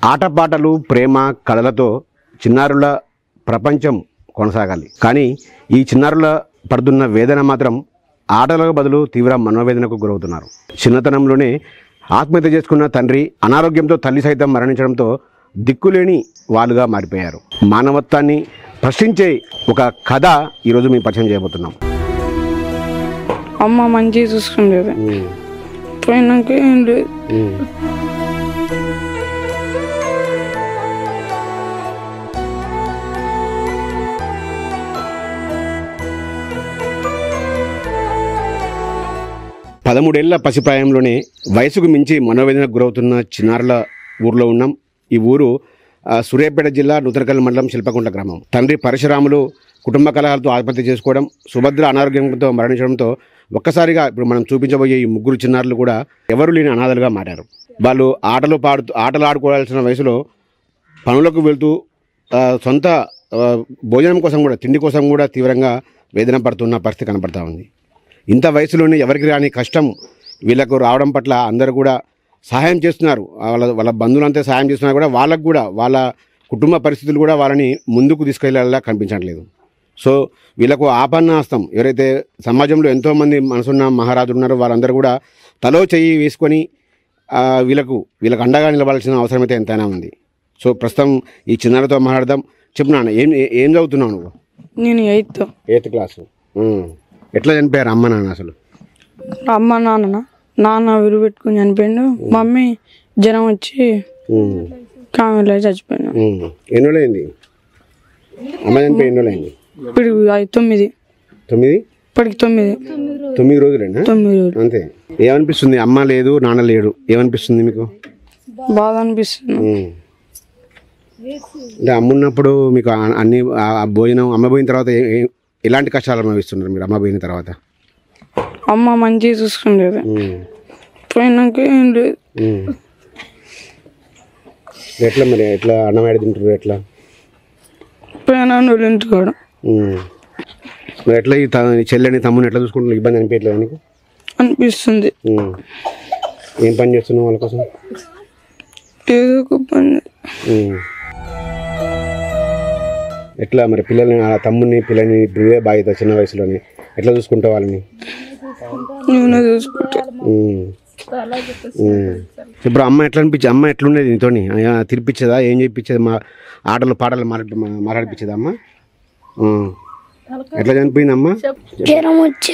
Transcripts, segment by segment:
ఆటపాటలు, ప్రేమ, కళలతో చిన్నారుల ప్రపంచం కొనసాగాలి. కానీ ఈ చిన్నారుల పడుతున్న వేదన మాత్రం ఆటలకు బదులు తీవ్ర మనోవేదనకు గురవుతున్నారు. చిన్నతనంలోనే ఆత్మహత్య చేసుకున్న తండ్రి, అనారోగ్యంతో తల్లి సైతం మరణించడంతో దిక్కులేని వాళ్ళుగా మారిపోయారు. మానవత్వాన్ని ప్రశ్నించే ఒక కథ ఈరోజు మేము పరిచయం చేయబోతున్నాం. అమ్మ మంచిగా చూసుకుండేది, పోయినాక ఏం లేదు. పదమూడేళ్ల పసిప్రాయంలోనే వయసుకు మించి మనోవేదనకు గురవుతున్న చిన్నారుల ఊర్లో ఉన్నాం. ఈ ఊరు సూర్యాపేట జిల్లా నూతనకల్ మండలం శిల్పకుంట గ్రామం. తండ్రి పరశురాములు కుటుంబ కలహాలతో ఆత్మహత్య చేసుకోవడం, సుభద్ర అనారోగ్యంతో మరణించడంతో ఒక్కసారిగా ఇప్పుడు మనం చూపించబోయే ఈ ముగ్గురు చిన్నారులు కూడా ఎవరు లేని అనాథలుగా మారారు. వాళ్ళు ఆటలు ఆడుకోవాల్సిన వయసులో పనులకు వెళ్తూ సొంత భోజనం కోసం కూడా, తిండి కోసం కూడా తీవ్రంగా వేదన పడుతున్న పరిస్థితి కనపడతా ఉంది. ఇంత వయసులోనే ఎవరికి రాని కష్టం వీళ్ళకు రావడం పట్ల అందరూ కూడా సహాయం చేస్తున్నారు. వాళ్ళ బంధువులంతా సహాయం చేస్తున్నారు కూడా, వాళ్ళకు కూడా వాళ్ళ కుటుంబ పరిస్థితులు కూడా వాళ్ళని ముందుకు తీసుకెళ్లేలా కనిపించట్లేదు. సో వీళ్ళకు ఆపన్నాస్తం, ఎవరైతే సమాజంలో ఎంతోమంది మనసున్న మహారాజులు ఉన్నారో వాళ్ళందరూ కూడా తలో చెయ్యి వేసుకొని వీళ్ళకు అండగా నిలబడాల్సిన అవసరం అయితే ఎంతైనా ఉంది. సో ప్రస్తుతం ఈ చిన్నారితో మాట్లాడదాం. చెప్పు నాన్న, ఏం చదువుతున్నావు నువ్వు? నేను ఎయిత్ క్లాసు. ఎట్లా చనిపోయారు అమ్మ నాన్న? అసలు అమ్మ నాన్న విరు పెట్టుకుని చనిపోయిండు. మమ్మీ జ్వరం వచ్చి కామెలో చచ్చిపోయినా. ఎన్ని రోజులైంది అమ్మ చనిపోయి? ఎన్ని రోజులైంది? ఇప్పుడు 9. ఇప్పటికి 9 రోజులేనా? 9 రోజులు. అంతే. ఏమనిపిస్తుంది? అమ్మ లేదు, నాన్న లేడు, ఏమనిపిస్తుంది మీకు? బాధ అనిపిస్తుంది. అంటే అమ్మ ఉన్నప్పుడు మీకు అన్ని భోజనం, అమ్మ పోయిన తర్వాత ఎలాంటి కష్టాలు అనుభవిస్తున్నారు మీరు అమ్మ పోయిన తర్వాత? అమ్మ మంచిగా చూసుకుండేది, పోయినాక ఏం లేదు. ఎట్లా మరి, ఎట్లా అన్నం ఏడ తింటారు? ఎట్లా పోయినా వాళ్ళు ఇంటికాడు. మరి ఎట్లా ఈ చెల్లెని తమ్ముని ఎట్లా చూసుకుంటున్నారు? ఇబ్బంది అనిపించలేదు నీకు? అనిపిస్తుంది. ఏం పని చేస్తున్నావు వాళ్ళ కోసం? ఏదో ఒక పని. ఎట్లా మరి పిల్లల్ని, ఆ తమ్ముని పిల్లని ఇదే బాధ్యత చిన్న వయసులోనే ఎట్లా చూసుకుంటావు వాళ్ళని? నేనే చూసుకుంటా. ఇప్పుడు అమ్మ ఎట్లా అనిపించేది? అమ్మ ఎట్లుండేది నీతోని? తినిపించేదా? ఏం చేయించేది? మా ఆటలు పాటలు మాట్లాడిపించేదా అమ్మ? ఎట్లా చనిపోయింది అమ్మ? జ్వరం వచ్చి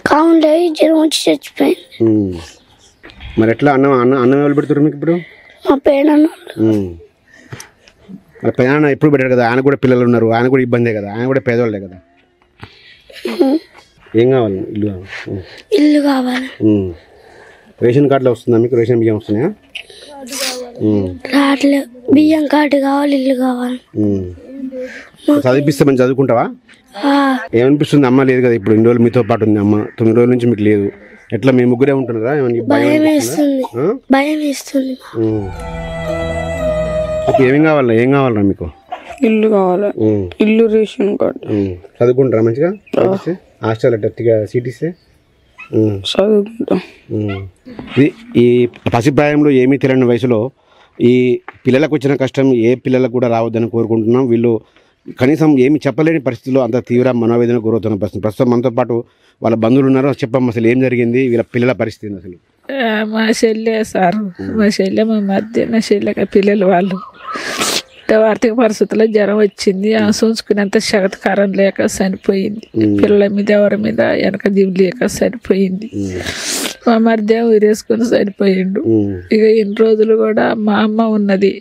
కావుండే జ్వరం వచ్చి చచ్చిపోయింది. మరి ఎట్లా అన్నం ఎవరు పెడుతున్నారు మీకు ఇప్పుడు? మా పేడన్న. మరి పెదనాన్న ఎప్పుడు పెట్టారు కదా, ఆయన కూడా పిల్లలు ఉన్నారు, ఆయన కూడా ఇబ్బందే కదా, ఆయన కూడా పేదవాళ్ళే కదా. ఏం కావాలి? ఇల్లు కావాలి. రేషన్ కార్డులో వస్తుందా మీకు? రేషన్ బియ్యం వస్తున్నాయా? రాట్లేదు. బియ్యం కార్డు కావాలి, ఇల్లు కావాలి. చదివిపిస్తే మంచి చదువుకుంటావా? ఏమనిపిస్తుంది? అమ్మ లేదు కదా ఇప్పుడు, ఇన్ని రోజులు మీతో పాటు ఉంది అమ్మ, 9 రోజుల నుంచి మీకు లేదు. ఎట్లా మీ ముగ్గురే ఉంటున్నారా? భయం వేస్తుంది. ఏం కావాలరా మీకు? ఇల్లు కావాలి, ఇల్లు, రేషన్ కార్డు. చదువుకుంటారా మంచిగా? హాస్టల్ అట్టిగా సీట్ ఇస్తే చదువుకుంటాం. ఈ పసిప్రాయంలో ఏమీ తెలియని వయసులో ఈ పిల్లలకు వచ్చిన కష్టం ఏ పిల్లలకు కూడా రావద్దని కోరుకుంటున్నాం. వీళ్ళు కనీసం ఏమి చెప్పలేని పరిస్థితుల్లో అంత తీవ్ర మనోవేదన గురవుతున్న పరిస్థితి. ప్రస్తుతం మనతో పాటు వాళ్ళ బంధువులు ఉన్నారు. చెప్పమ్మా, అసలు ఏం జరిగింది? వీళ్ళ పిల్లల పరిస్థితి అసలు? మా చెల్లె సారు, మా చెల్లె, మా మధ్య నా చెల్లెక పిల్లలు వాళ్ళు ఆర్థిక పరిస్థితుల్లో జ్వరం వచ్చింది. ఆ చూసుకునేంత శగతకారం లేక చనిపోయింది. పిల్లల మీద ఎవరి మీద వెనక దివి లేక చనిపోయింది. మా మధ్య ఊరేసుకుని చనిపోయిండు. ఇక ఇన్ని రోజులు కూడా మా అమ్మ ఉన్నది.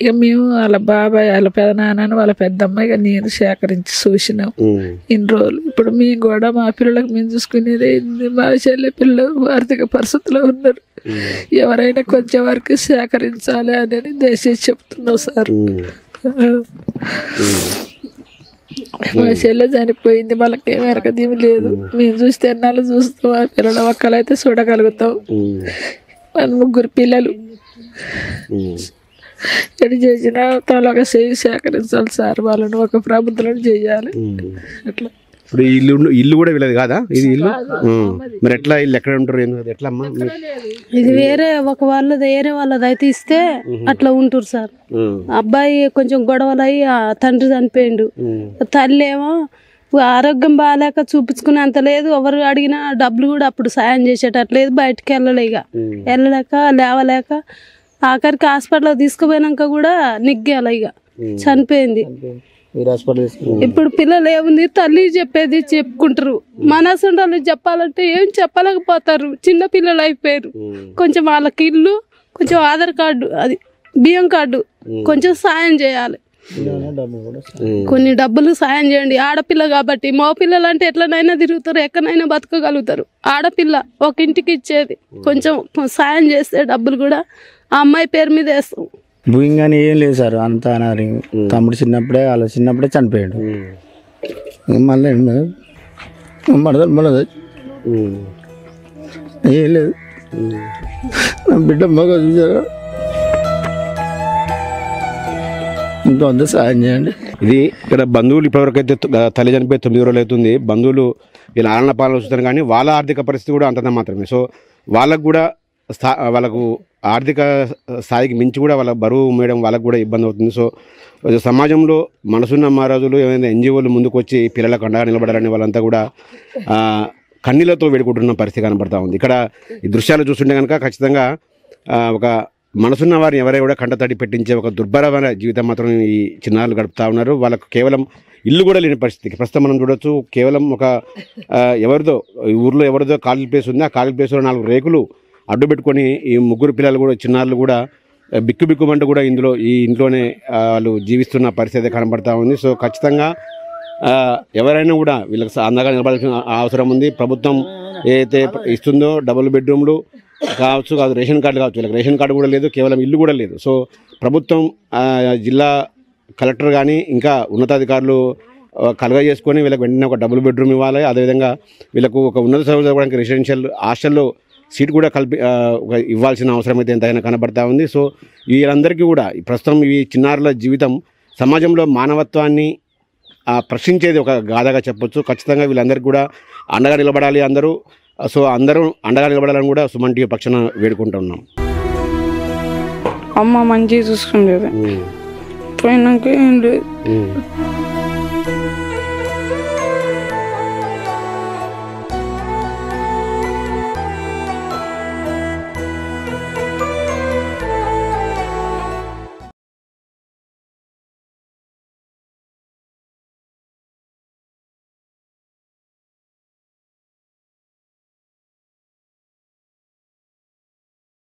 ఇక మేము వాళ్ళ బాబాయ్, వాళ్ళ పెదనాన్న, వాళ్ళ పెద్దమ్మ, ఇక నేను సేకరించి చూసినాం ఇన్ని రోజులు. ఇప్పుడు మేము కూడా మా పిల్లలకు మేము చూసుకునేది. మా చెల్లె పిల్లలు ఆర్థిక పరిస్థితిలో ఉన్నారు. ఎవరైనా కొంచెం వరకు సేకరించాలి అని దయచేసి చెప్తున్నాం సార్. మా చెల్లె చనిపోయింది, వాళ్ళకి ఏం వెనకదేమి లేదు. మేము చూస్తే ఎన్నాళ్ళు చూస్తాం. ఆ పిల్లలు ఒక్కలైతే చూడగలుగుతాం. మన ముగ్గురు పిల్లలు ఎన్ని చేసినా తల ఒక చేయి సేకరించాలి సార్. వాళ్ళని ఒక ప్రభుత్వం చేయాలి. అట్లా ఇప్పుడు ఈ ఇల్లు కూడా వీళ్ళది కాదా ఇది ఇల్లు? మరి ఎట్లా ఇల్లు ఎక్కడ ఉంటారు ఎట్లా అమ్మా? ఇది వేరే ఒక వాళ్ళది వేరే వాళ్ళది అయితే ఇస్తే అట్లా ఉంటారు సార్. అబ్బాయి కొంచెం గొడవలు అయ్యి తండ్రి చనిపోయిండు. తల్లి ఏమో ఆరోగ్యం బాగాలేక చూపించుకునే అంత లేదు. ఎవరు అడిగినా డబ్బులు కూడా అప్పుడు సాయం చేసేటట్లేదు. బయటకు వెళ్ళలేక లేవలేక ఆఖరికి హాస్పిటల్ తీసుకుపోయినాక కూడా నిగ్గాల ఇక చనిపోయింది. ఇప్పుడు పిల్లలు ఏముంది తల్లి చెప్పేది చెప్పుకుంటారు. మనసు చెప్పాలంటే ఏం చెప్పలేకపోతారు. చిన్న పిల్లలు అయిపోయారు. కొంచెం వాళ్ళకి ఇల్లు, కొంచెం ఆధార్ కార్డు, అది బియ్యం కార్డు కొంచెం సాయం చేయాలి. కొన్ని డబ్బులు సాయం చేయండి. ఆడపిల్ల కాబట్టి మగ పిల్లలు అంటే ఎట్లనైనా తిరుగుతారు, ఎక్కడైనా బతకగలుగుతారు. ఆడపిల్ల ఒక ఇంటికి ఇచ్చేది. కొంచెం సాయం చేస్తే డబ్బులు కూడా ఆ అమ్మాయి పేరు మీద వేస్తాం. భూమి కానీ ఏం లేదు సార్, అంతా అనారోగ్యం. తమ్ముడు చిన్నప్పుడే చనిపోయాడు. మళ్ళీ మళ్ళీ ఏం లేదు. నా బిడ్డ బాగా చూసారా, ఇంత సాయం చేయండి. ఇది ఇక్కడ బంధువులు ఇప్పటివరకు అయితే తల్లి చనిపోయి 9 రోజులు అవుతుంది. బంధువులు వీళ్ళ ఆలన పాలన చూస్తారు కానీ వాళ్ళ ఆర్థిక పరిస్థితి కూడా అంతంత మాత్రమే. సో వాళ్ళకు కూడా వాళ్ళకు ఆర్థిక స్థాయికి మించి కూడా వాళ్ళ బరువు మేయడం వాళ్ళకు కూడా ఇబ్బంది అవుతుంది. సో సమాజంలో మనసున్న మహారాజులు ఏమైనా ఎన్జిఓలు ముందుకు వచ్చి పిల్లలకు అండగా నిలబడాలని వాళ్ళంతా కూడా కన్నీళ్లతో వేడుకుంటున్న పరిస్థితి కనబడతా ఉంది. ఇక్కడ ఈ దృశ్యాలు చూస్తుంటే కనుక ఖచ్చితంగా ఒక మనసున్న వారిని ఎవరైనా కూడా కంటతడి పెట్టించే ఒక దుర్భరమైన జీవితం మాత్రం ఈ చిన్నారులు గడుపుతూ ఉన్నారు. వాళ్ళకు కేవలం ఇల్లు కూడా లేని పరిస్థితికి ప్రస్తుతం మనం చూడొచ్చు. కేవలం ఒక ఎవరిదో ఈ ఊర్లో ఎవరిదో ఖాళీ ప్లేస్ ఉంది. ఆ ఖాళీ ప్లేస్లో 4 రేకులు అడ్డు పెట్టుకొని ఈ 3 పిల్లలు కూడా చిన్నారులు కూడా బిక్కుమంటూ కూడా ఈ ఇంట్లోనే వాళ్ళు జీవిస్తున్న పరిస్థితి కనబడతా ఉంది. సో ఖచ్చితంగా ఎవరైనా కూడా వీళ్ళకి అందంగా నిలబడాల్సిన అవసరం ఉంది. ప్రభుత్వం ఏదైతే ఇస్తుందో డబుల్ బెడ్రూమ్లు కావచ్చు, కాదు రేషన్ కార్డు కావచ్చు, వీళ్ళకి రేషన్ కార్డు కూడా లేదు, కేవలం ఇల్లు కూడా లేదు. సో ప్రభుత్వం జిల్లా కలెక్టర్ కానీ ఇంకా ఉన్నతాధికారులు కలుగ చేసుకొని వీళ్ళకి వెంటనే ఒక డబుల్ బెడ్రూమ్ ఇవ్వాలి. అదేవిధంగా వీళ్ళకు ఒక ఉన్నత చదువుకోవడానికి రెసిడెన్షియల్ హాస్టల్లో సీట్ కూడా ఇవ్వాల్సిన అవసరం అయితే ఎంతైనా కనబడతా ఉంది. సో వీళ్ళందరికీ కూడా ప్రస్తుతం ఈ చిన్నారుల జీవితం సమాజంలో మానవత్వాన్ని ప్రశ్నించేది ఒక గాథగా చెప్పొచ్చు. ఖచ్చితంగా వీళ్ళందరికీ కూడా అండగా నిలబడాలి అందరూ. సో అందరూ అండగా నిలబడాలని కూడా సుమన్ టీవీ పక్షాన వేడుకుంటున్నాం. అమ్మ మంచిగా చూసుకునేది. పోయినాక ఏం లేదు.